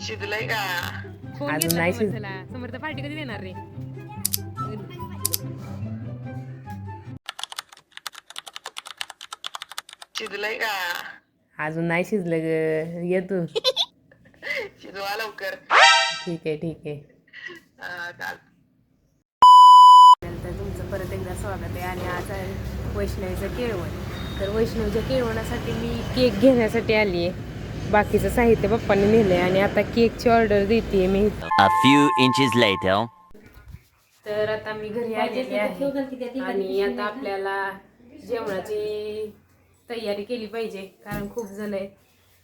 शिजलंय का? फोन अजून घेतला नाही समर्थला. समर्थ पार्टी कधी देणार रे? शिजलंय का? अजून नाही शिजलं ग, ये तू. शिजवा लवकर. ठीक आहे ठीक आहे. चाल. तर तुमचं परत एकदा स्वागत आहे. आणि आज आहे वैष्णवीचं केळवण. तर वैष्णवीच्या केळवणासाठी मी केक घेण्यासाठी आली आहे. बाकीचं साहित्य पप्पांनी नेलंय आणि आता केकची ऑर्डर देते मी. A few inches later. तर आता मी घरी आलेली आहे आणि आता आपल्याला जेवणाची तयारी केली पाहिजे, कारण खूप जण आहेत.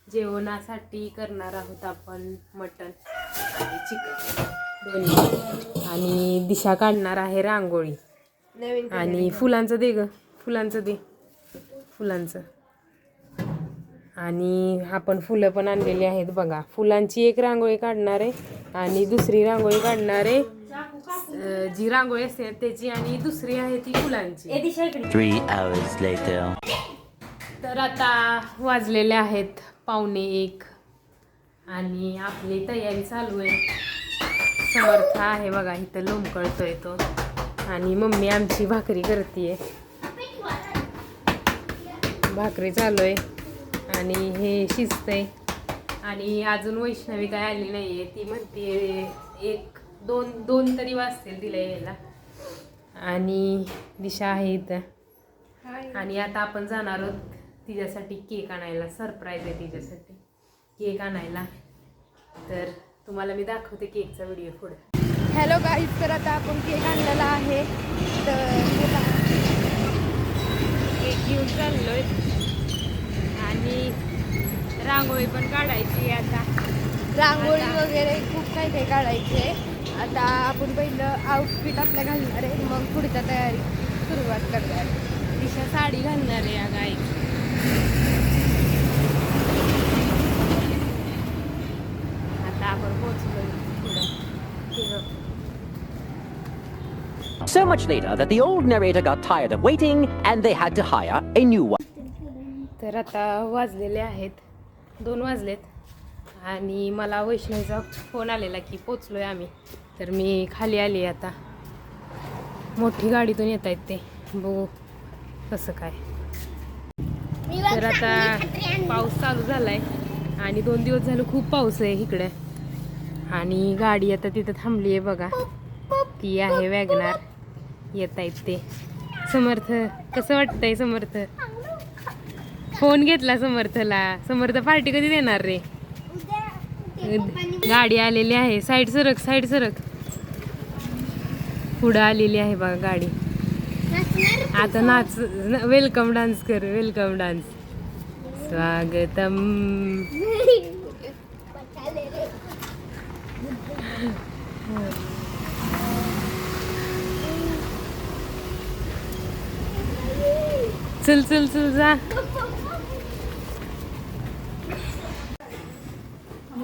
जेवणासाठी करणार आहोत आपण मटण आणि चिकन दोन्ही. आणि दिशा काढणार आहे रांगोळी. आणि फुलांचं दे ग, फुलांचं दे, फुलांचं. आणि आपण फुलं पण आणलेली आहेत बघा. फुलांची एक रांगोळी काढणार आहे आणि दुसरी रांगोळी काढणार आहे जी रांगोळी असते त्याची, आणि दुसरी आहे ती फुलांची. 3 hours later. तर आता वाजलेले आहेत 1:45 आणि आपली तयारी चालू आहे. समर्थ आहे बघा इथं लोंबकळतोय तो, आणि मम्मी आमची भाकरी करते. भाकरी चालू आहे आणि हे शिजतंय. आणि अजून वैष्णवी काय आली नाहीये. ती म्हणते दोन तरी वाजतील तिला यायला. आणि दिशा आहे इथं. आणि आता आपण जाणार आहोत तिच्यासाठी केक आणायला. सरप्राईज आहे तिच्यासाठी केक आणायला. तर तुम्हाला मी दाखवते केकचा व्हिडिओ पुढे. हॅलो गाईज, तर आता आपण केक आणलेला आहे. तर केक घेऊन चाललोय आणि रांगोळी पण काढायची. आता रांगोळी वगैरे खूप काही काही काढायची आहे. आता आपण पहिलं आउटफिट आपल्या घालणार आहे, मग पुढच्या तयारी सुरुवात करणार. दिशा साडी घालणार आहे या गाई. आता आपण पोहोचलो पुढं. So much later that the old narrator got tired of waiting and they had to hire a new one. तर आता वाजलेले आहेत 2 वाजलेत आणि मला वैष्णवीचा फोन आलेला की पोचलोय आम्ही. तर मी खाली आली. आता मोठी गाडीतून येत आहेत ते, बघू कसं काय. तर आता पाऊस चालू झालाय आणि 2 दिवस झालं खूप पाऊस आहे इकडे. आणि गाडी आता तिथं थांबली आहे बघा. ती आहे वॅगनार. येत आहेत ते. समर्थ कसं वाटतंय? समर्थ फोन घेतला समर्थला. समर्थ पार्टी कधी देणार रे? गाडी आलेली आहे. साईड सरक, साईड सरक. पुढं आलेली आहे बघा गाडी. आता नाच, वेलकम डान्स कर, वेलकम डान्स. स्वागतम. चल चल चल जा.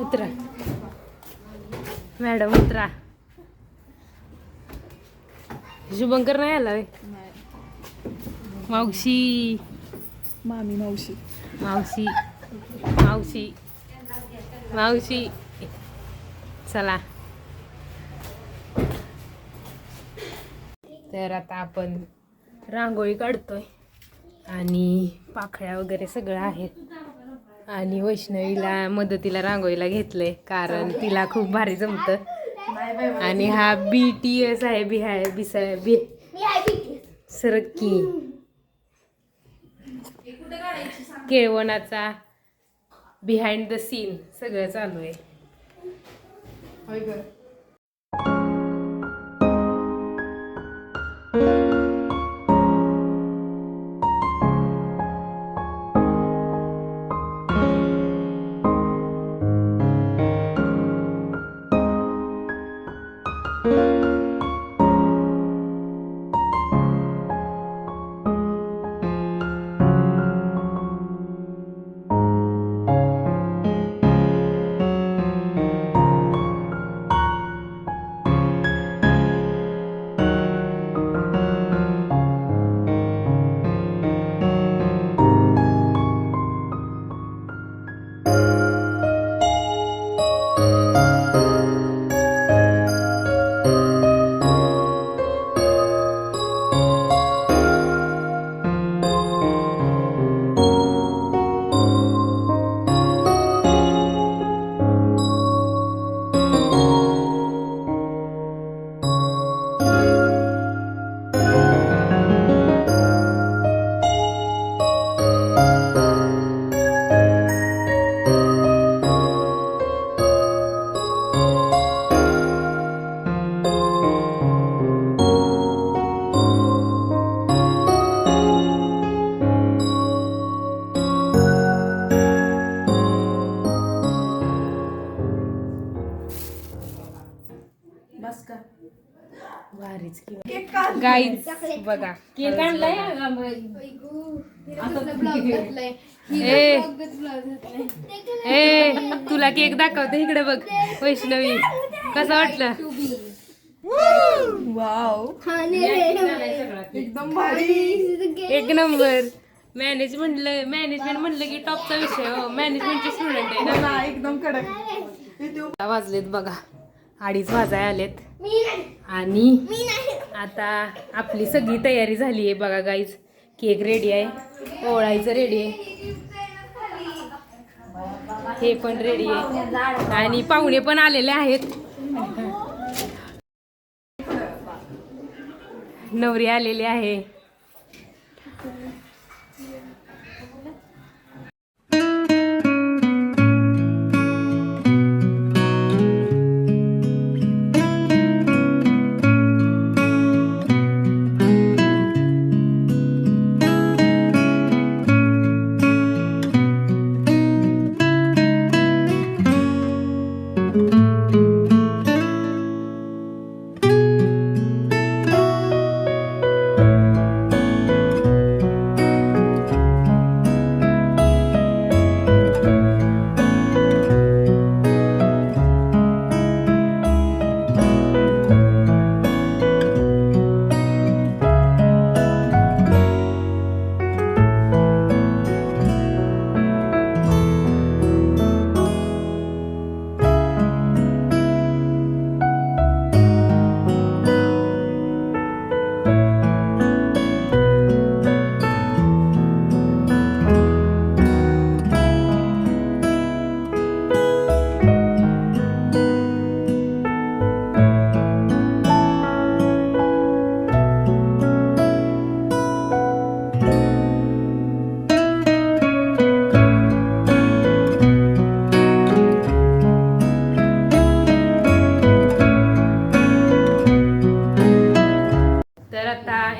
उतरा मॅडम, उतरा. शुभंकर नाही आला. मावशी, मामी, मावशी, मावशी, मावशी, मावशी. चला. तर आता आपण रांगोळी काढतोय आणि पाकळ्या वगैरे सगळं आहेत. आणि वैष्णवीला मदतीला रांगोळीला घेतलंय, कारण तिला खूप भारी जमतं. आणि हा BTS आहे. सरक्की केळवणाचा बिहाइंड द सीन सगळं चालू आहे. भारीच की गाईज बघा केक आणलाय ए ए तुला केक दाखवते इकडे बघ वैष्णवी कसं वाटलं वाव एकदम भारी. एक नंबर मॅनेजमेंट म्हणलं की टॉपचा विषय हो मॅनेजमेंटचे स्टुडंट आहे ना एकदम कडक. वाजलेत बघा 2:30 वाजाय आलेत आणि आता आपली सगळी तयारी झाली आहे बघा गाईज केक रेडी आहे ओळायचं रेडी आहे हे पण रेडी आहे आणि पाहुणे पण आलेले आहेत नवरी आलेली आहे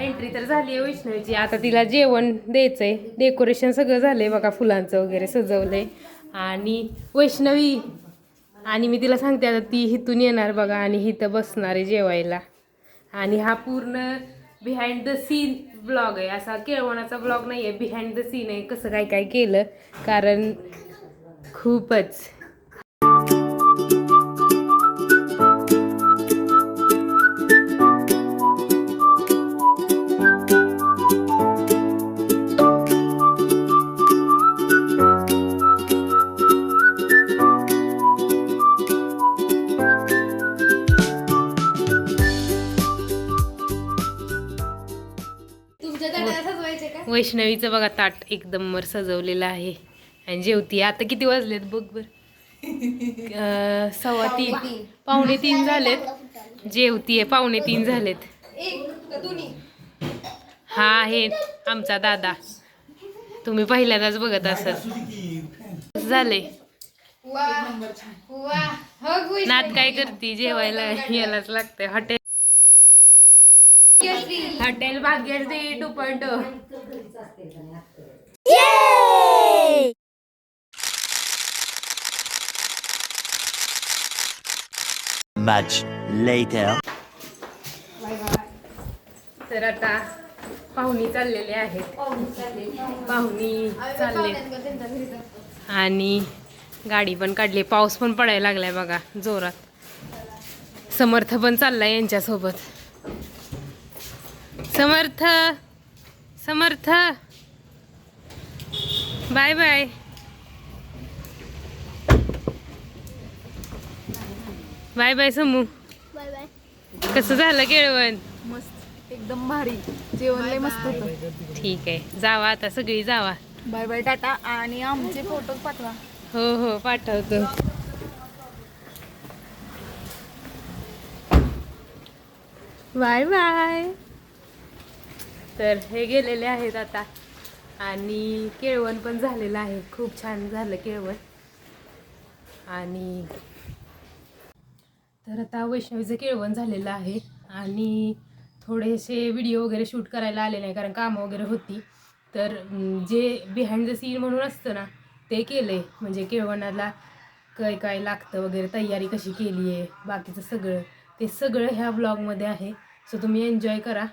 एंट्री तर झाली आहे वैष्णवीची आता तिला जेवण द्यायचंय डेकोरेशन सगळं झालंय बघा फुलांचं वगैरे सजवलंय आणि वैष्णवी आणि मी तिला सांगते आता ती इथून येणार बघा आणि इथं बसणार आहे जेवायला आणि हा पूर्ण बिहाइंड द सीन ब्लॉग आहे असा केळवणाचा ब्लॉग नाही आहे बिहाइंड द सीन आहे कसं काय काय केलं कारण खूपच वैष्णवीचं बघा ताट एकदम सजवलेलं आहे आणि जेवती आता किती वाजलेत बघ बर 2:15 2:45 झालेत जेवतीये 2:45 झालेत हा आहे आमचा दादा तुम्ही पहिल्यांदाच बघत असाल झाले नात काय करते जेवायला यायलाच लागतंय हॉटेल भाग्यश्री 2.0 Much later. तर आता पाहुणी चाललेले आहेत पाहुणी चालले आणि गाडी पण काढली पाऊस पण पडायला लागलाय बघा जोरात समर्थ पण चाललाय यांच्यासोबत समर्थ समर्थ बाय बाय बाय बाय समू बाय बाय कसं झालं केळवण मस्त एकदम भारी जेवण लय मस्त होतं. ठीक आहे जावा आता सगळी जावा बाय बाय टाटा आणि आमचे फोटो पाठवा. हो हो पाठवतो बाय बाय तर हे गेलेले आहेत आता आणि केळवण पण झालेलं आहे खूप छान झालं केळवण आणि तर आता वैष्णवीचं केळवण झालेलं आहे आणि थोडेसे व्हिडिओ वगैरे शूट करायला आले नाही कारण कामं वगैरे होती तर जे बिहाइंड द सीन म्हणून असतं ना ते केलं आहे म्हणजे केळवणाला काय काय लागतं वगैरे तयारी कशी केली आहे बाकीचं सगळं ते सगळं ह्या ब्लॉगमध्ये आहे. सो तुम्ही एन्जॉय करा.